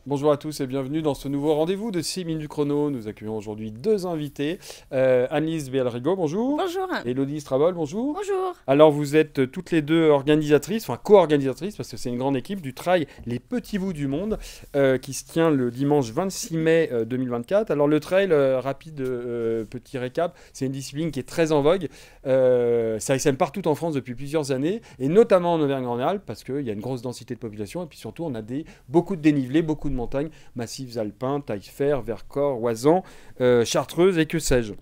Bonjour à tous et bienvenue dans ce nouveau rendez-vous de 6 minutes chrono. Nous accueillons aujourd'hui deux invités. Annelise Béalrigo, bonjour. Bonjour. Élodie Strabol, bonjour. Bonjour. Alors vous êtes toutes les deux organisatrices, enfin co-organisatrices, parce que c'est une grande équipe du trail Les Petits Bouts du Monde qui se tient le dimanche 26 mai 2024. Alors le trail, rapide petit récap, c'est une discipline qui est très en vogue. Ça SM partout en France depuis plusieurs années, et notamment en Auvergne-Rhône-Alpes, parce qu'il y a une grosse densité de population, et puis surtout on a beaucoup de dénivelé, beaucoup de montagnes, massifs alpins, Taillefer, Vercors, Oisans, Chartreuse et que sais-je.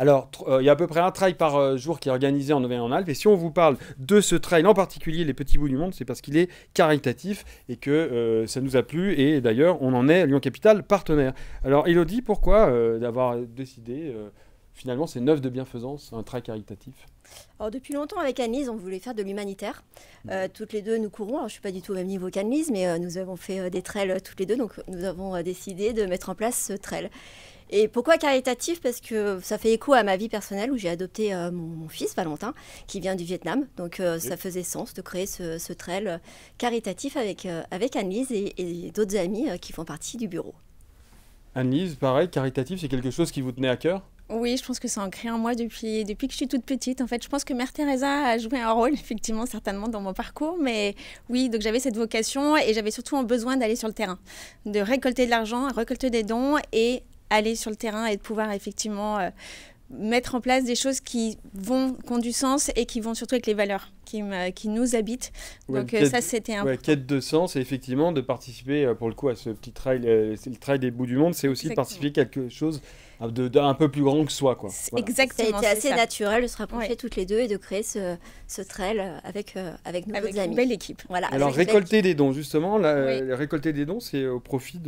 Alors, il y a à peu près un trail par jour qui est organisé en Auvergne-Rhône-Alpes. Et si on vous parle de ce trail en particulier, les Petits Bouts du Monde, c'est parce qu'il est caritatif et que ça nous a plu. Et d'ailleurs, on en est, Lyon Capitale, partenaire. Alors, Élodie, pourquoi d'avoir décidé, finalement, c'est une œuvre de bienfaisance, un trail caritatif? Alors depuis longtemps avec Annelise, on voulait faire de l'humanitaire. Toutes les deux, nous courons. Alors, je ne suis pas du tout au même niveau qu'Annelise, mais nous avons fait des trails toutes les deux. Donc nous avons décidé de mettre en place ce trail. Et pourquoi caritatif? Parce que ça fait écho à ma vie personnelle où j'ai adopté mon fils Valentin qui vient du Vietnam. Donc ça faisait sens de créer ce trail caritatif avec Annelise et d'autres amis qui font partie du bureau. Annelise, pareil, caritatif, c'est quelque chose qui vous tenait à cœur? Oui, je pense que c'est ancré en moi depuis que je suis toute petite. En fait, je pense que Mère Teresa a joué un rôle, effectivement, certainement dans mon parcours. Mais oui, donc j'avais cette vocation et j'avais surtout besoin d'aller sur le terrain, de récolter de l'argent, récolter des dons et aller sur le terrain et de pouvoir effectivement mettre en place des choses qui ont du sens et qui vont surtout avec les valeurs qui nous habitent. Ouais, donc ça, c'était important. Ouais, quête de sens et effectivement de participer pour le coup à ce petit trail, c'est le trail des bouts du monde, c'est aussi de participer à quelque chose d'un peu plus grand que soi, quoi. Voilà. Exactement. Ça a été assez naturel de se rapprocher toutes les deux et de créer ce trail avec nos autres amis. Une belle équipe. Voilà, alors récolter des dons, justement, récolter des dons, c'est au profit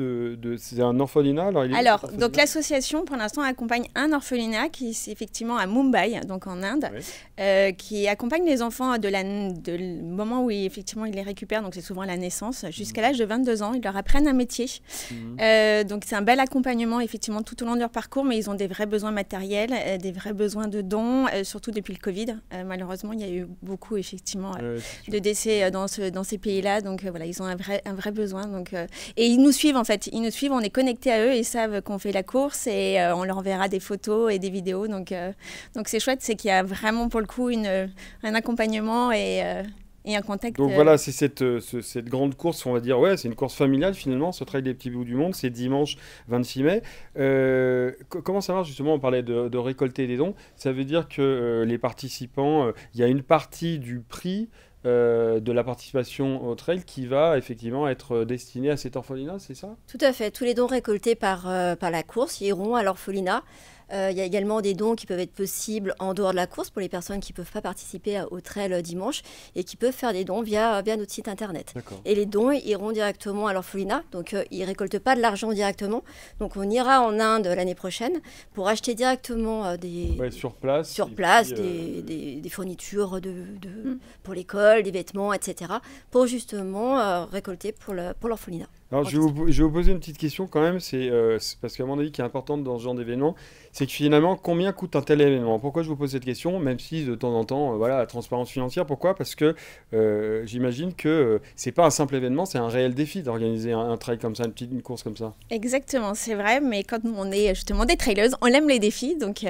c'est un orphelinat. Alors donc l'association pour l'instant accompagne un orphelinat qui est effectivement à Mumbai, donc en Inde, qui accompagne les enfants de moment où effectivement ils les récupèrent, donc c'est souvent à la naissance, jusqu'à l'âge de 22 ans. Ils leur apprennent un métier. Donc c'est un bel accompagnement effectivement tout au long de leur parcours, mais ils ont des vrais besoins matériels, des vrais besoins de dons, surtout depuis le Covid. Malheureusement, il y a eu beaucoup effectivement de décès dans ces pays-là. Donc voilà, ils ont un vrai besoin. Donc, et ils nous suivent en fait. Ils nous suivent, on est connectés à eux, ils savent qu'on fait la course et on leur enverra des photos et des vidéos. Donc c'est chouette, c'est qu'il y a vraiment pour le coup un accompagnement et un contact. Donc voilà, c'est cette grande course, on va dire, c'est une course familiale finalement, ce trail des Petits Bouts du Monde, c'est dimanche 26 mai. Comment ça marche justement? On parlait de récolter des dons, ça veut dire que les participants, il y a une partie du prix de la participation au trail qui va effectivement être destinée à cet orphelinat, c'est ça? Tout à fait, tous les dons récoltés par la course iront à l'orphelinat. Il y a également des dons qui peuvent être possibles en dehors de la course pour les personnes qui ne peuvent pas participer au trail dimanche et qui peuvent faire des dons via notre site internet. Et les dons iront directement à l'orphelinat, donc ils ne récoltent pas de l'argent directement. Donc on ira en Inde l'année prochaine pour acheter directement sur place, des fournitures pour l'école, des vêtements, etc. pour justement récolter pour l'orphelinat. Alors, je vais vous poser une petite question quand même, c'est parce qu'à mon avis, qui est importante dans ce genre d'événement, c'est que finalement, combien coûte un tel événement? Pourquoi je vous pose cette question, même si de temps en temps, la transparence financière, pourquoi? Parce que j'imagine que c'est pas un simple événement, c'est un réel défi d'organiser un trail comme ça, une course comme ça. Exactement, c'est vrai, mais quand on est justement des trailers, on aime les défis, donc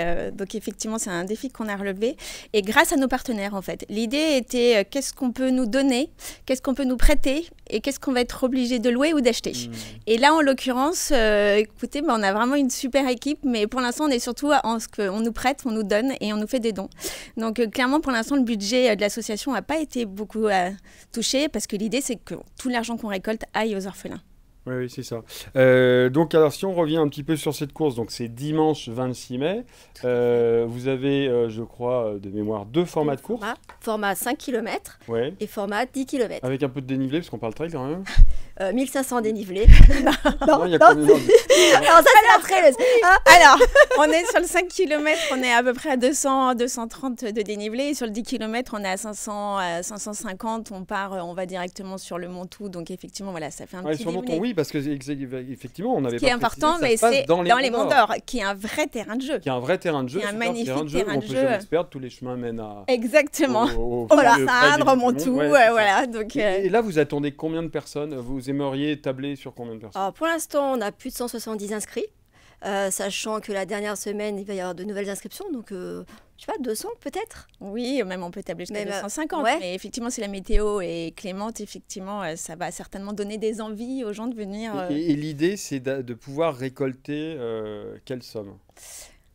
effectivement, c'est un défi qu'on a relevé, et grâce à nos partenaires en fait. L'idée était qu'est-ce qu'on peut nous donner, qu'est-ce qu'on peut nous prêter, et qu'est-ce qu'on va être obligé de louer ou d'acheter. Et là, en l'occurrence, écoutez, on a vraiment une super équipe, mais pour l'instant, on est surtout en ce qu'on nous prête, on nous donne et on nous fait des dons. Donc, clairement, pour l'instant, le budget de l'association n'a pas été beaucoup touché parce que l'idée, c'est que tout l'argent qu'on récolte aille aux orphelins. Oui, c'est ça. Donc, alors, si on revient un petit peu sur cette course, donc c'est dimanche 26 mai. Vous avez, je crois, de mémoire, deux formats de course. Format 5 km et format 10 km. Avec un peu de dénivelé, parce qu'on parle trail quand même. 1500 dénivelés. Non, il y a combien Alors, ça, c'est la traileuse. Alors, on est sur le 5 km, on est à peu près à 230 de dénivelé. Et sur le 10 km, on est à 550. On part, on va directement sur le Montou. Donc, effectivement, voilà, ça fait un petit dénivelé. Oui, parce que effectivement, on avait pas. Ce qui est important, mais c'est dans les Monts d'Or, qui est un vrai terrain de jeu. Qui est un vrai terrain de jeu. Qui est un magnifique terrain de jeu. On peut jamais se perdre, tous les chemins mènent à. Exactement. Voilà, à Indre, Montou, voilà. Donc. Et là, vous attendez combien de personnes? Vous vous aimeriez tabler sur combien de personnes? Alors, pour l'instant, on a plus de 170 inscrits, sachant que la dernière semaine, il va y avoir de nouvelles inscriptions, donc je sais pas, 200 peut-être? Oui, même on peut tabler jusqu'à Même, 250. ouais. Mais effectivement, si la météo est clémente, effectivement, ça va certainement donner des envies aux gens de venir. Et l'idée, c'est de pouvoir récolter quelle somme?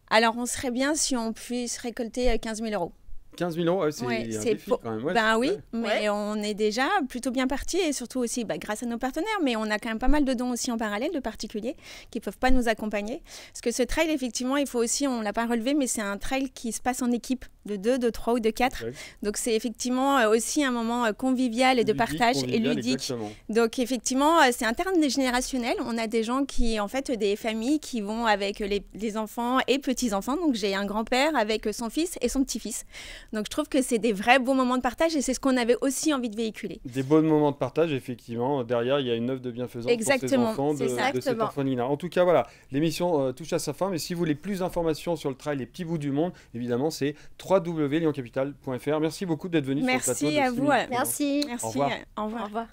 Alors, on serait bien si on puisse récolter 15 000 euros. 15 000 euros, c'est Ouais, un c'est défi pour- quand même. Ouais, Ben oui, ouais. mais Ouais. on est déjà plutôt bien parti et surtout aussi grâce à nos partenaires, mais on a quand même pas mal de dons aussi en parallèle de particuliers qui ne peuvent pas nous accompagner. Parce que ce trail, effectivement, il faut aussi, on ne l'a pas relevé, mais c'est un trail qui se passe en équipe de 2, de 3 ou de 4. Ouais. Donc c'est effectivement aussi un moment convivial et de Ludique, partage et convivial, ludique. exactement. Donc effectivement, c'est intergénérationnel. On a des gens qui, en fait, des familles qui vont avec les enfants et petits-enfants. Donc j'ai un grand-père avec son fils et son petit-fils. Donc je trouve que c'est des vrais beaux moments de partage et c'est ce qu'on avait aussi envie de véhiculer. Des bons moments de partage, effectivement. Derrière, il y a une œuvre de bienfaisance Exactement, pour ces enfants c'est de ça. cet Exactement. orphelinat. En tout cas, voilà, l'émission touche à sa fin. Mais si vous voulez plus d'informations sur le trail Les Petits Bouts du Monde, évidemment, c'est www.lyoncapital.fr. Merci beaucoup d'être venu sur le plateau Merci de à 6 vous. minutes chrono. Merci. Merci. Au revoir. Au revoir. Au revoir.